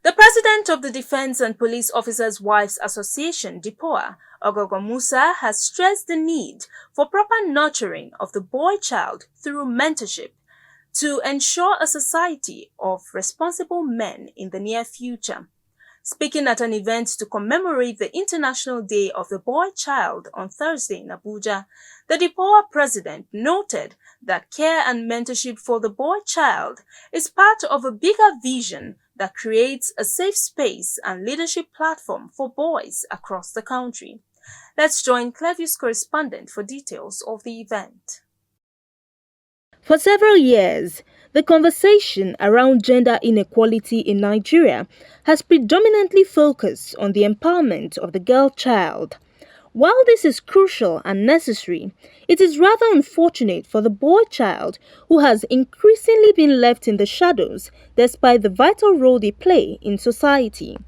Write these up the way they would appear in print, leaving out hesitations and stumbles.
The president of the Defense and Police Officers' Wives Association, Depowa, Ogogo Musa, has stressed the need for proper nurturing of the boy child through mentorship to ensure a society of responsible men in the near future. Speaking at an event to commemorate the International Day of the Boy Child on Thursday in Abuja, the Depowa president noted that care and mentorship for the boy child is part of a bigger vision that creates a safe space and leadership platform for boys across the country. Let's join Clevius correspondent for details of the event. For several years, the conversation around gender inequality in Nigeria has predominantly focused on the empowerment of the girl child. While this is crucial and necessary, it is rather unfortunate for the boy child who has increasingly been left in the shadows despite the vital role they play in society.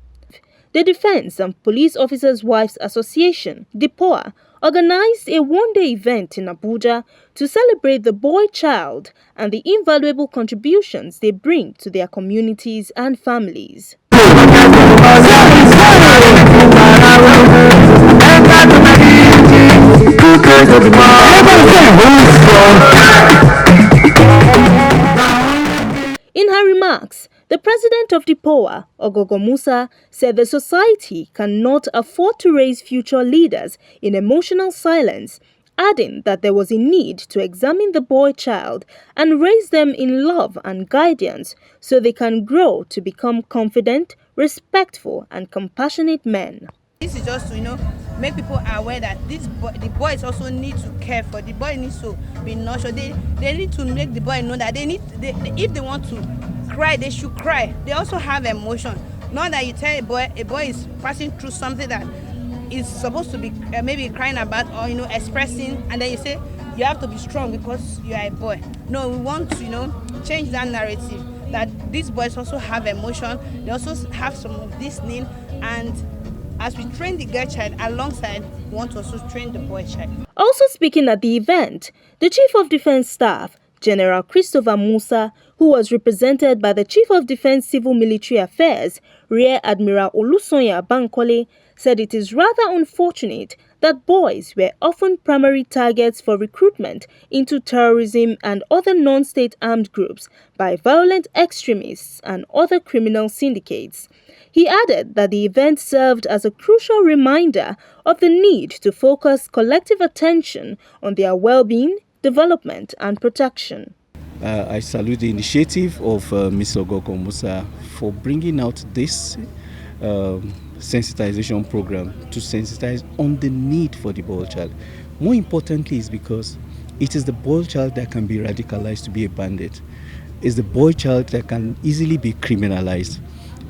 The Defense and Police Officers' Wives Association, Depowa, organized a one-day event in Abuja to celebrate the boy child and the invaluable contributions they bring to their communities and families. In her remarks, the president of Depowa, Ogogo Musa, said the society cannot afford to raise future leaders in emotional silence, adding that there was a need to examine the boy child and raise them in love and guidance so they can grow to become confident, respectful, and compassionate men. This is just to, make people aware that the boys also need to care for. The boy needs to be nurtured. They need to make the boy know that if they want to cry, they should cry. They also have emotion. Not that you tell a boy is passing through something that is supposed to be maybe crying about or expressing, and then you say you have to be strong because you are a boy. No, we want to change that narrative that these boys also have emotion. They also have some of this need, and as we train the girl child alongside, we want to also train the boy child. Also speaking at the event, the Chief of Defense Staff, General Christopher Musa, who was represented by the Chief of Defense Civil Military Affairs, Rear Admiral Olusonya Bankole, said it is rather unfortunate that boys were often primary targets for recruitment into terrorism and other non-state armed groups by violent extremists and other criminal syndicates. He added that the event served as a crucial reminder of the need to focus collective attention on their well-being, development, and protection. I salute the initiative of Mr. Ogogo Musa for bringing out this sensitization program to sensitize on the need for the boy child. More importantly is because it is the boy child that can be radicalized to be a bandit. It's the boy child that can easily be criminalized.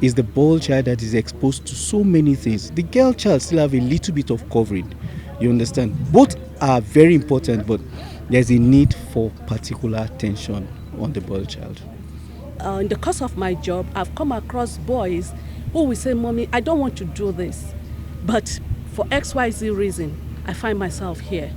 Is the boy child that is exposed to so many things. The girl child still have a little bit of covering. You understand? Both are very important, but there's a need for particular attention on the boy child. In the course of my job, I've come across boys who will say, "Mommy, I don't want to do this, but for XYZ reason, I find myself here."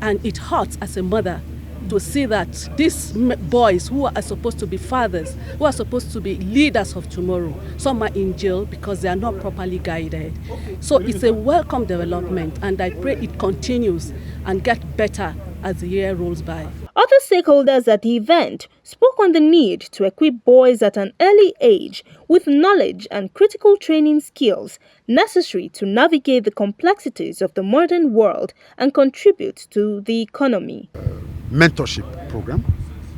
And it hurts as a mother to see that these boys who are supposed to be fathers, who are supposed to be leaders of tomorrow, some are in jail because they are not properly guided. So it's a welcome development, and I pray it continues and get better as the year rolls by. Other stakeholders at the event spoke on the need to equip boys at an early age with knowledge and critical training skills necessary to navigate the complexities of the modern world and contribute to the economy. Mentorship program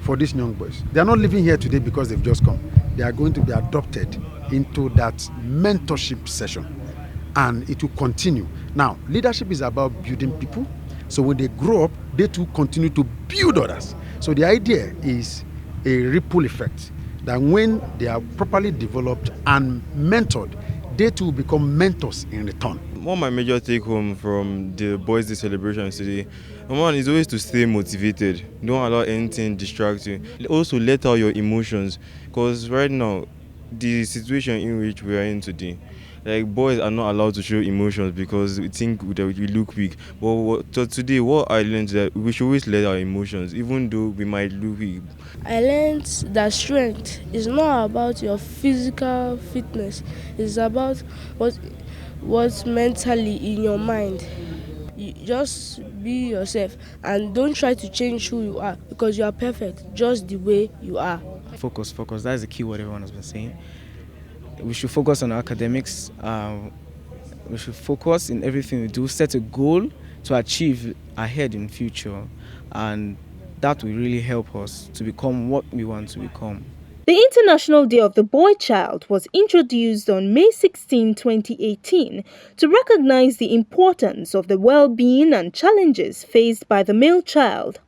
for these young boys. They are not living here today because they've just come. They are going to be adopted into that mentorship session, and it will continue. Now, leadership is about building people, so when they grow up, they too continue to build others. So the idea is a ripple effect, that when they are properly developed and mentored, they too become mentors in return. One of my major take home from the Boys' Day celebrations today, number one is always to stay motivated. Don't allow anything distract you. Also let out your emotions, because right now the situation in which we are in today. Like, boys are not allowed to show emotions because we think that we look weak. But so today, what I learned is that we should always let our emotions, even though we might look weak. I learned that strength is not about your physical fitness. It's about what's mentally in your mind. You just be yourself and don't try to change who you are because you are perfect just the way you are. Focus. That's the key word everyone has been saying. We should focus on academics. We should focus in everything we do, set a goal to achieve ahead in future, and that will really help us to become what we want to become. The International Day of the Boy Child was introduced on May 16, 2018 to recognize the importance of the well-being and challenges faced by the male child.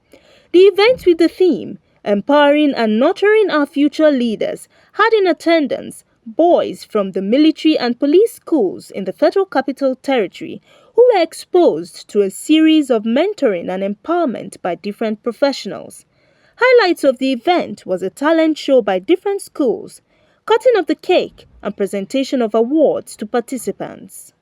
The event with the theme, Empowering and Nurturing Our Future Leaders, had in attendance boys from the military and police schools in the Federal Capital Territory who were exposed to a series of mentoring and empowerment by different professionals. Highlights of the event was a talent show by different schools, cutting of the cake, and presentation of awards to participants.